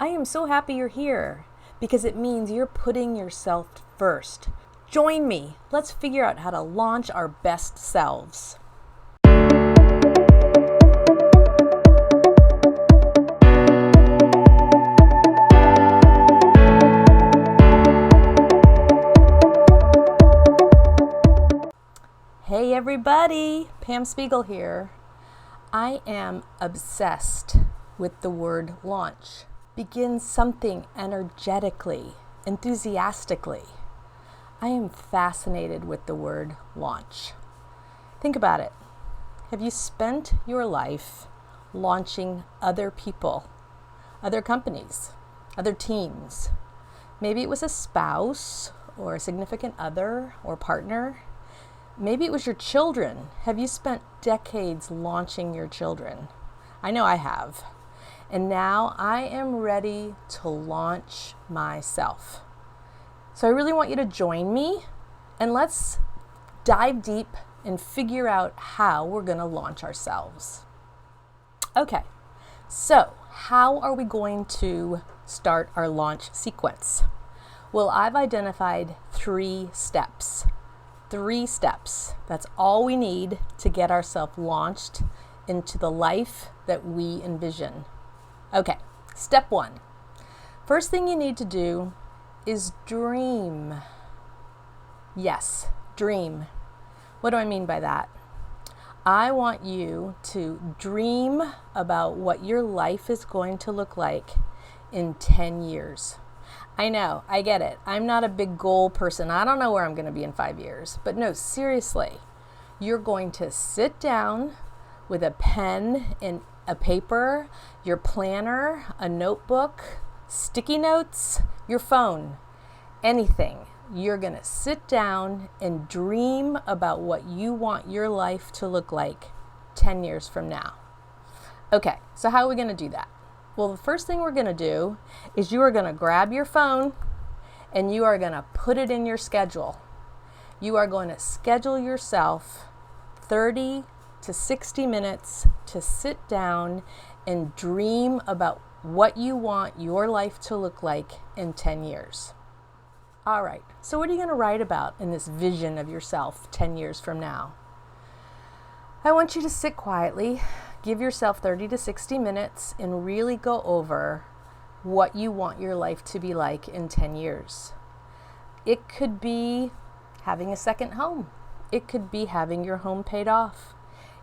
I am so happy you're here because it means you're putting yourself first. Join me. Let's figure out how to launch our best selves. Hey everybody, Pam Spiegel here. I am obsessed with the word launch. Begin something energetically, enthusiastically. I am fascinated with the word launch. Think about it. Have you spent your life launching other people, other companies, other teams? Maybe it was a spouse or a significant other or partner. Maybe it was your children. Have you spent decades launching your children? I know I have. And now I am ready to launch myself. So I really want you to join me and let's dive deep and figure out how we're going to launch ourselves. Okay, so how are we going to start our launch sequence? Well, I've identified 3 steps. 3 steps. That's all we need to get ourselves launched into the life that we envision. Okay, step 1. First thing you need to do is dream. Yes, dream. What do I mean by that? I want you to dream about what your life is going to look like in 10 years. I know, I get it. I'm not a big goal person. I don't know where I'm going to be in 5 years. But no, seriously, you're going to sit down with a pen and a paper, your planner, a notebook, sticky notes, your phone, anything. You're going to sit down and dream about what you want your life to look like 10 years from now. Okay, so how are we going to do that? Well, the first thing we're going to do is you are going to grab your phone and you are going to put it in your schedule. You are going to schedule yourself 30 to 60 minutes to sit down and dream about what you want your life to look like in 10 years. All right, so what are you going to write about in this vision of yourself 10 years from now? I want you to sit quietly. Give yourself 30 to 60 minutes and really go over what you want your life to be like in 10 years. It could be having a second home. It could be having your home paid off.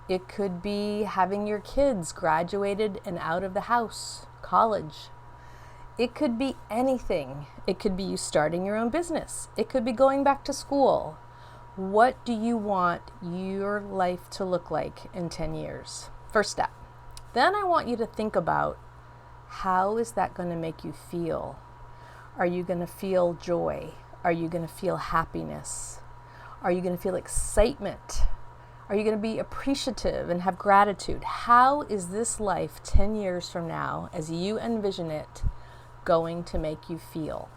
It could be having your kids graduated and out of the house, college. It could be anything. It could be you starting your own business. It could be going back to school. What do you want your life to look like in 10 years? First step. Then I want you to think about how is that going to make you feel? Are you going to feel joy? Are you going to feel happiness? Are you going to feel excitement? Are you going to be appreciative and have gratitude? How is this life 10 years from now, as you envision it, going to make you feel?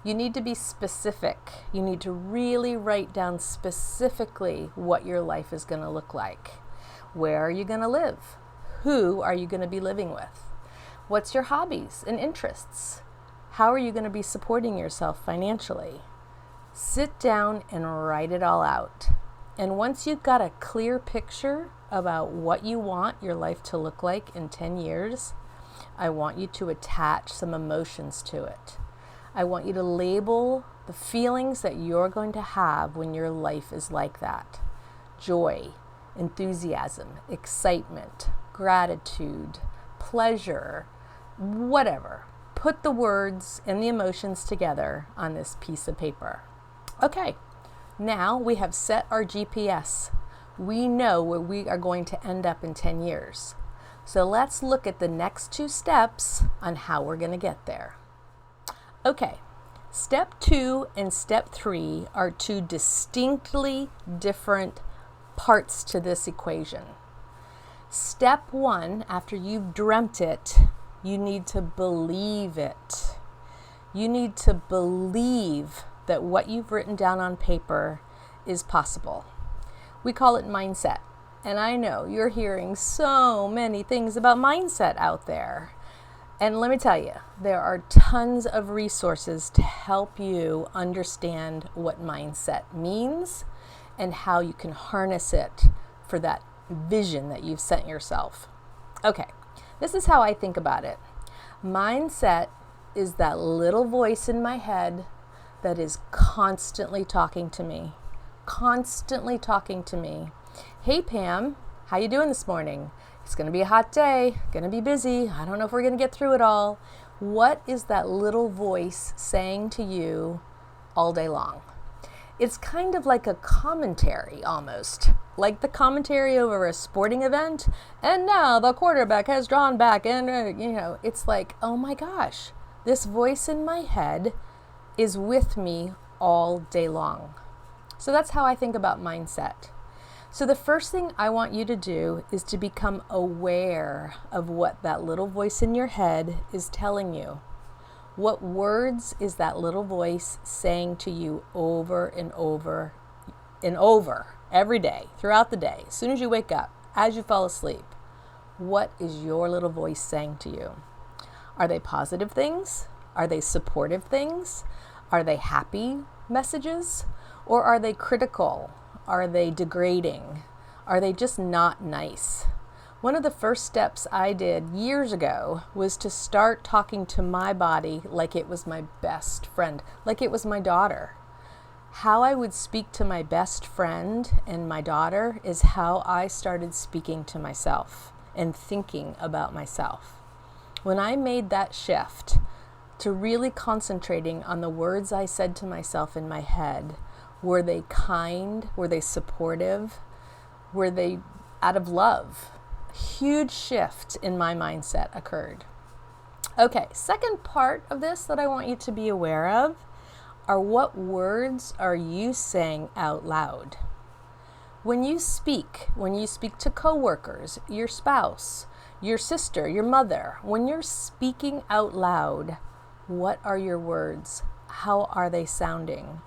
You need to be specific. You need to really write down specifically what your life is going to look like. Where are you going to live? Who are you going to be living with? What's your hobbies and interests? How are you going to be supporting yourself financially? Sit down and write it all out. And once you've got a clear picture about what you want your life to look like in 10 years, I want you to attach some emotions to it. I want you to label the feelings that you're going to have when your life is like that. Joy, enthusiasm, excitement, gratitude, pleasure, whatever. Put the words and the emotions together on this piece of paper. Okay, now we have set our GPS. We know where we are going to end up in 10 years. So let's look at the next 2 steps on how we're going to get there. Okay, step 2 and step 3 are 2 distinctly different parts to this equation. Step 1, after you've dreamt it, you need to believe it. You need to believe that what you've written down on paper is possible. We call it mindset. And I know you're hearing so many things about mindset out there. And let me tell you, there are tons of resources to help you understand what mindset means and how you can harness it for that vision that you've set yourself. Okay, this is how I think about it. Mindset is that little voice in my head that is constantly talking to me. Hey Pam, how you doing this morning? It's going to be a hot day, going to be busy. I don't know if we're going to get through it all. What is that little voice saying to you all day long? It's kind of like a commentary almost, like the commentary over a sporting event. And now the quarterback has drawn back and, it's like, oh my gosh, this voice in my head is with me all day long. So that's how I think about mindset. So the first thing I want you to do is to become aware of what that little voice in your head is telling you. What words is that little voice saying to you over and over and over every day, throughout the day, as soon as you wake up, as you fall asleep? What is your little voice saying to you? Are they positive things? Are they supportive things? Are they happy messages? Or are they critical? Are they degrading? Are they just not nice? One of the first steps I did years ago was to start talking to my body like it was my best friend, like it was my daughter. How I would speak to my best friend and my daughter is how I started speaking to myself and thinking about myself. When I made that shift to really concentrating on the words I said to myself in my head, were they kind? Were they supportive? Were they out of love? Huge shift in my mindset occurred. Okay, second part of this that I want you to be aware of are what words are you saying out loud? When you speak to coworkers, your spouse, your sister, your mother, when you're speaking out loud, what are your words? How are they sounding?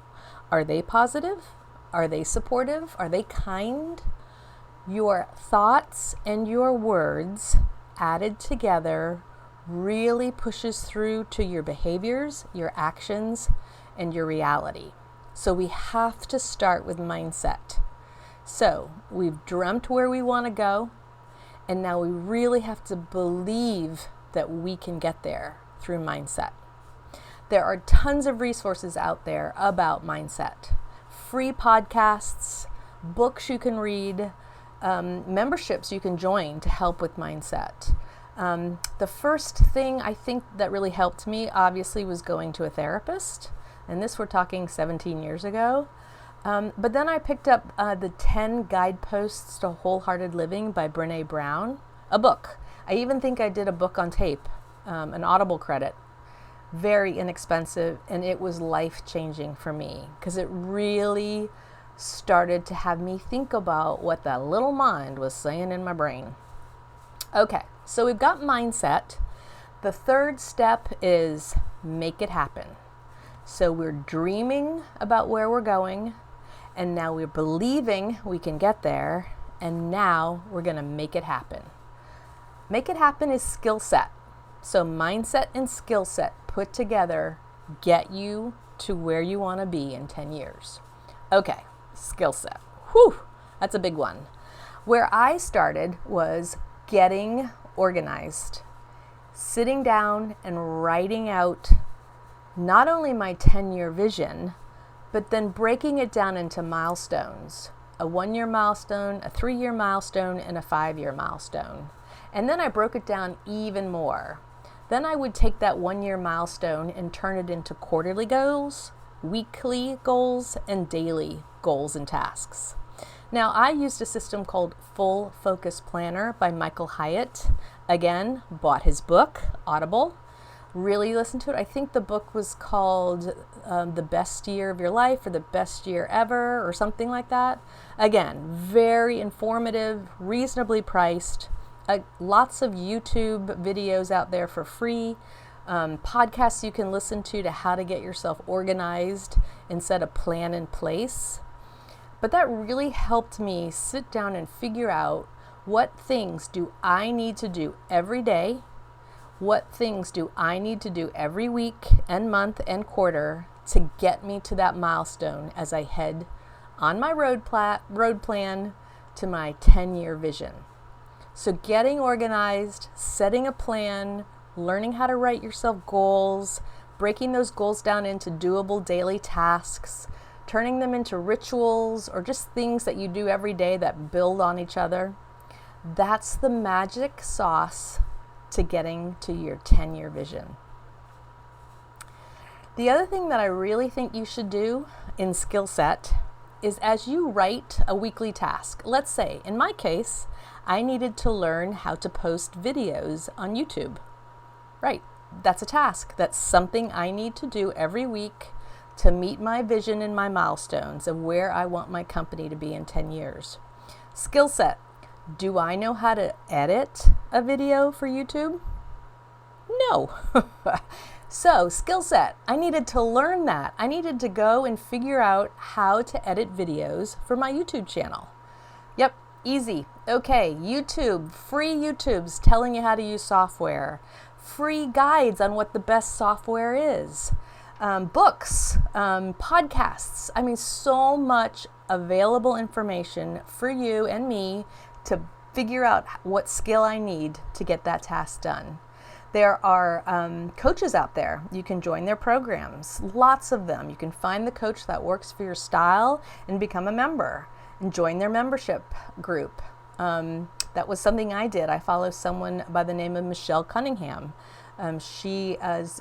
Are they positive? Are they supportive? Are they kind? Your thoughts and your words added together really pushes through to your behaviors, your actions, and your reality. So we have to start with mindset. So we've dreamt where we want to go, and now we really have to believe that we can get there through mindset. There are tons of resources out there about mindset. Free podcasts, books you can read, memberships you can join to help with mindset. The first thing I think that really helped me, obviously, was going to a therapist. And this we're talking 17 years ago. But then I picked up the 10 Guideposts to Wholehearted Living by Brené Brown, a book. I even think I did a book on tape, an Audible credit. Very inexpensive, and it was life-changing for me because it really started to have me think about what that little mind was saying in my brain. Okay, so we've got mindset. The third step is make it happen. So we're dreaming about where we're going, and now we're believing we can get there, and now we're going to make it happen. Make it happen is skill set. So mindset and skill set put together get you to where you want to be in 10 years. Okay, skill set. Whew, that's a big one. Where I started was getting organized, sitting down and writing out not only my 10-year vision, but then breaking it down into milestones. A 1-year milestone, a 3-year milestone, and a 5-year milestone. And then I broke it down even more. Then I would take that 1-year milestone and turn it into quarterly goals, weekly goals, and daily goals and tasks. Now, I used a system called Full Focus Planner by Michael Hyatt. Again, bought his book, Audible. Really listened to it. I think the book was called The Best Year of Your Life or The Best Year Ever or something like that. Again, very informative, reasonably priced. Lots of YouTube videos out there for free. Podcasts you can listen to how to get yourself organized and set a plan in place. But that really helped me sit down and figure out what things do I need to do every day, What things do I need to do every week and month and quarter to get me to that milestone as I head on my road plan to my 10-year vision? So getting organized, setting a plan, learning how to write yourself goals, breaking those goals down into doable daily tasks, turning them into rituals or just things that you do every day that build on each other. That's the magic sauce to getting to your 10-year vision. The other thing that I really think you should do in skill set is as you write a weekly task. Let's say, in my case, I needed to learn how to post videos on YouTube. Right, that's a task. That's something I need to do every week to meet my vision and my milestones of where I want my company to be in 10 years. Skill set. Do I know how to edit a video for YouTube? No. So, skill set. I needed to learn that. I needed to go and figure out how to edit videos for my YouTube channel. Yep, easy. Okay, YouTube, free YouTubes telling you how to use software. Free guides on what the best software is. Books, podcasts. I mean, so much available information for you and me to figure out what skill I need to get that task done. There are coaches out there. You can join their programs, lots of them. You can find the coach that works for your style and become a member and join their membership group. That was something I did. I follow someone by the name of Michelle Cunningham. She has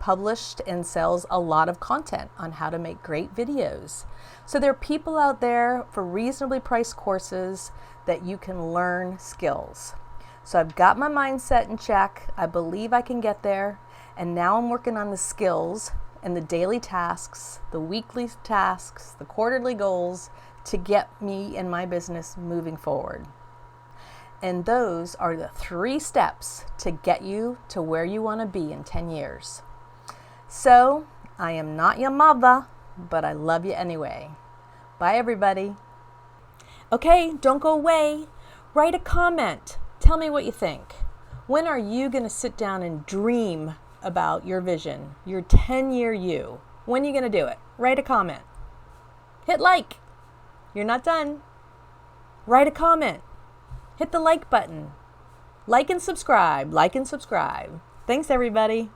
published and sells a lot of content on how to make great videos. So there are people out there for reasonably priced courses that you can learn skills. So I've got my mindset in check. I believe I can get there. And now I'm working on the skills and the daily tasks, the weekly tasks, the quarterly goals to get me and my business moving forward. And those are the 3 steps to get you to where you want to be in 10 years. So I am not your mother, but I love you anyway. Bye, everybody. Okay, don't go away. Write a comment. Tell me what you think. When are you going to sit down and dream about your vision, your 10-year you? When are you going to do it? Write a comment. Hit like. You're not done. Write a comment. Hit the like button. Like and subscribe. Like and subscribe. Thanks, everybody.